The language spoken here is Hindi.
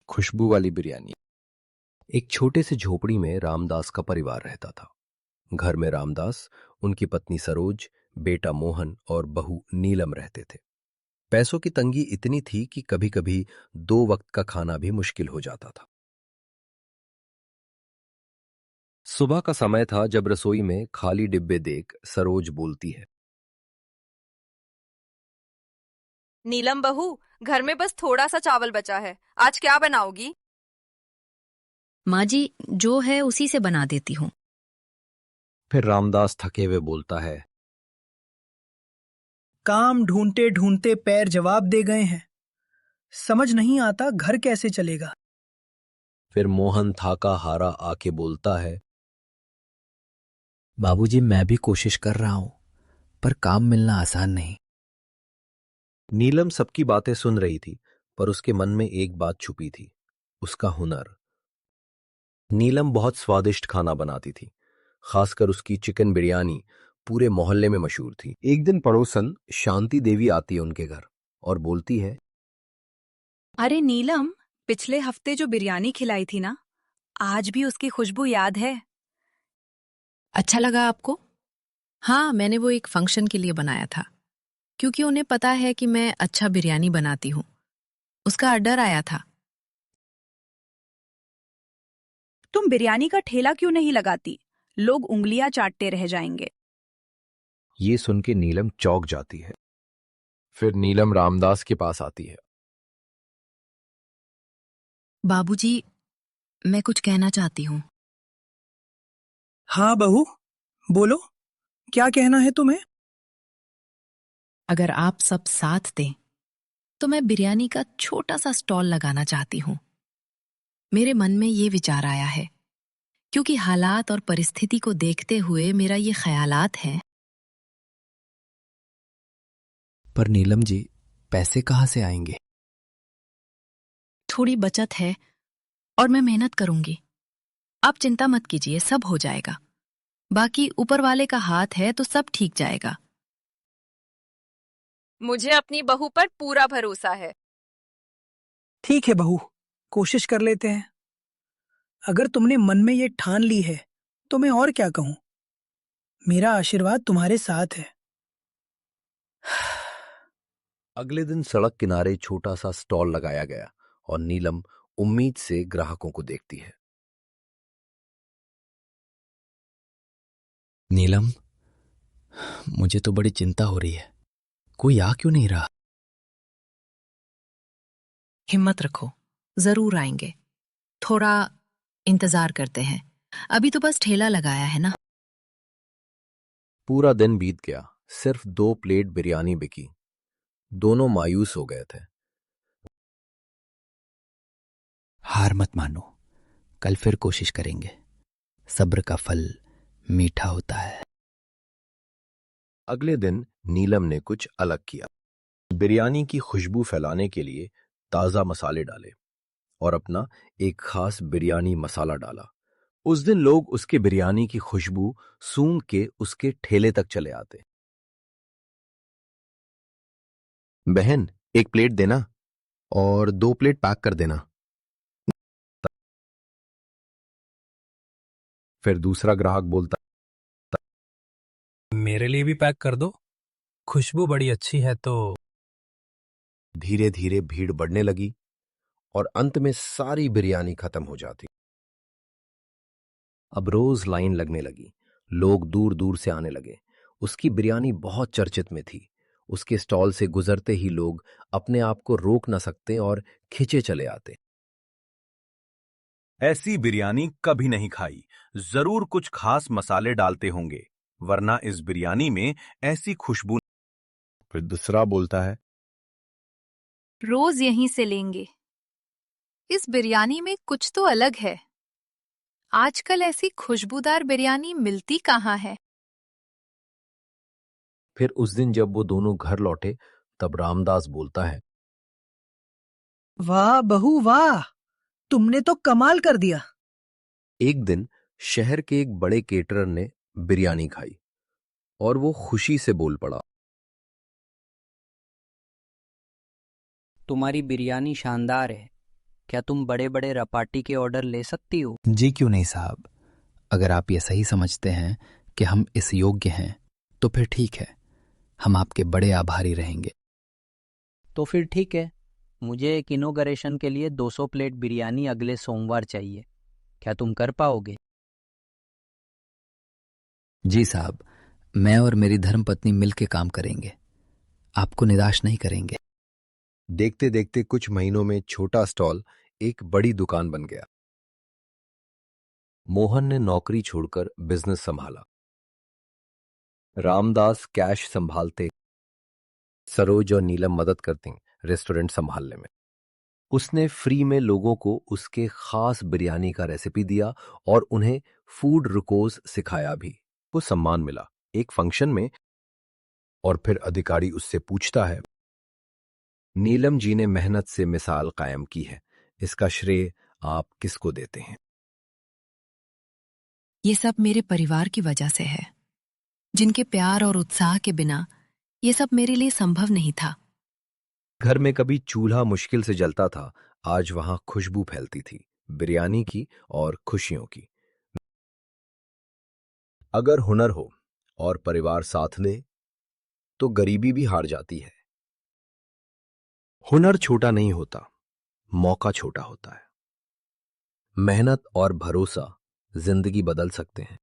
खुशबू वाली बिरयानी। एक छोटे से झोपड़ी में रामदास का परिवार रहता था। घर में रामदास, उनकी पत्नी सरोज, बेटा मोहन और बहू नीलम रहते थे। पैसों की तंगी इतनी थी कि कभी कभी 2 वक्त का खाना भी मुश्किल हो जाता था। सुबह का समय था जब रसोई में खाली डिब्बे देख सरोज बोलती है, नीलम बहू, घर में बस थोड़ा सा चावल बचा है, आज क्या बनाओगी? माँ जी, जो है उसी से बना देती हूँ। फिर रामदास थके हुए बोलता है, काम ढूंढते ढूंढते पैर जवाब दे गए हैं, समझ नहीं आता घर कैसे चलेगा। फिर मोहन थाका हारा आके बोलता है, बाबूजी, मैं भी कोशिश कर रहा हूं, पर काम मिलना आसान नहीं। नीलम सबकी बातें सुन रही थी, पर उसके मन में एक बात छुपी थी, उसका हुनर। नीलम बहुत स्वादिष्ट खाना बनाती थी, खासकर उसकी चिकन बिरयानी पूरे मोहल्ले में मशहूर थी। एक दिन पड़ोसन शांति देवी आती है उनके घर और बोलती है, अरे नीलम, पिछले हफ्ते जो बिरयानी खिलाई थी ना, आज भी उसकी खुशबू याद है। अच्छा लगा आपको? हाँ, मैंने वो एक फंक्शन के लिए बनाया था, क्योंकि उन्हें पता है कि मैं अच्छा बिरयानी बनाती हूँ। उसका ऑर्डर आया था। तुम बिरयानी का ठेला क्यों नहीं लगाती? लोग उंगलियां चाटते रह जाएंगे। ये सुन के नीलम चौंक जाती है। फिर नीलम रामदास के पास आती है। बाबूजी, मैं कुछ कहना चाहती हूँ। हाँ बहू, बोलो, क्या कहना है तुम्हें? अगर आप सब साथ दें, तो मैं बिरयानी का छोटा सा स्टॉल लगाना चाहती हूँ। मेरे मन में ये विचार आया है, क्योंकि हालात और परिस्थिति को देखते हुए मेरा ये ख्यालात है। पर नीलम जी, पैसे कहाँ से आएंगे? थोड़ी बचत है और मैं मेहनत करूंगी। आप चिंता मत कीजिए, सब हो जाएगा। बाकी ऊपर वाले का हाथ है तो सब ठीक जाएगा। मुझे अपनी बहू पर पूरा भरोसा है। ठीक है बहू, कोशिश कर लेते हैं। अगर तुमने मन में ये ठान ली है तो मैं और क्या कहूं। मेरा आशीर्वाद तुम्हारे साथ है। अगले दिन सड़क किनारे छोटा सा स्टॉल लगाया गया और नीलम उम्मीद से ग्राहकों को देखती है। नीलम, मुझे तो बड़ी चिंता हो रही है। कोई आ क्यों नहीं रहा? हिम्मत रखो, जरूर आएंगे। थोड़ा इंतजार करते हैं। अभी तो बस ठेला लगाया है ना। पूरा दिन बीत गया, सिर्फ 2 प्लेट बिरयानी बिकी। दोनों मायूस हो गए थे। हार मत मानो, कल फिर कोशिश करेंगे। सब्र का फल मीठा होता है। अगले दिन नीलम ने कुछ अलग किया। बिरयानी की खुशबू फैलाने के लिए ताजा मसाले डाले और अपना एक खास बिरयानी मसाला डाला। उस दिन लोग उसके बिरयानी की खुशबू सूंघ के उसके ठेले तक चले आते। बहन, 1 प्लेट देना और 2 प्लेट पैक कर देना। फिर दूसरा ग्राहक बोलता, मेरे लिए भी पैक कर दो, खुशबू बड़ी अच्छी है तो। धीरे धीरे भीड़ बढ़ने लगी और अंत में सारी बिरयानी खत्म हो जाती। अब रोज लाइन लगने लगी, लोग दूर दूर से आने लगे। उसकी बिरयानी बहुत चर्चित में थी। उसके स्टॉल से गुजरते ही लोग अपने आप को रोक न सकते और खिंचे चले आते। ऐसी बिरयानी कभी नहीं खाई, जरूर कुछ खास मसाले डालते होंगे, वरना इस बिरयानी में ऐसी खुशबू। फिर दूसरा बोलता है, रोज यहीं से लेंगे। इस बिरयानी में कुछ तो अलग है। आजकल ऐसी खुशबूदार बिरयानी मिलती कहाँ है? फिर उस दिन जब वो दोनों घर लौटे, तब रामदास बोलता है, वाह बहू वाह, तुमने तो कमाल कर दिया। एक दिन शहर के एक बड़े केटरर ने बिरयानी खाई और वो खुशी से बोल पड़ा, तुम्हारी बिरयानी शानदार है। क्या तुम बड़े बड़े रपाटी के ऑर्डर ले सकती हो? जी क्यों नहीं साहब। अगर आप ये सही समझते हैं कि हम इस योग्य हैं तो फिर ठीक है, हम आपके बड़े आभारी रहेंगे। तो फिर ठीक है, मुझे एक इनॉग्रेशन के लिए 200 प्लेट बिरयानी अगले सोमवार चाहिए। क्या तुम कर पाओगे? जी साहब, मैं और मेरी धर्मपत्नी मिलकर काम करेंगे, आपको निराश नहीं करेंगे। देखते देखते कुछ महीनों में छोटा स्टॉल एक बड़ी दुकान बन गया। मोहन ने नौकरी छोड़कर बिजनेस संभाला। रामदास कैश संभालते, सरोज और नीलम मदद करती रेस्टोरेंट संभालने में। उसने फ्री में लोगों को उसके खास बिरयानी का रेसिपी दिया और उन्हें फूड रुकोस सिखाया भी। को सम्मान मिला एक फंक्शन में, और फिर अधिकारी उससे पूछता है, नीलम जी ने मेहनत से मिसाल कायम की है, इसका श्रेय आप किसको देते हैं? ये सब मेरे परिवार की वजह से है, जिनके प्यार और उत्साह के बिना ये सब मेरे लिए संभव नहीं था। घर में कभी चूल्हा मुश्किल से जलता था, आज वहां खुशबू फैलती थी, बिरयानी की और खुशियों की। अगर हुनर हो और परिवार साथ दे तो गरीबी भी हार जाती है। हुनर छोटा नहीं होता, मौका छोटा होता है। मेहनत और भरोसा जिंदगी बदल सकते हैं।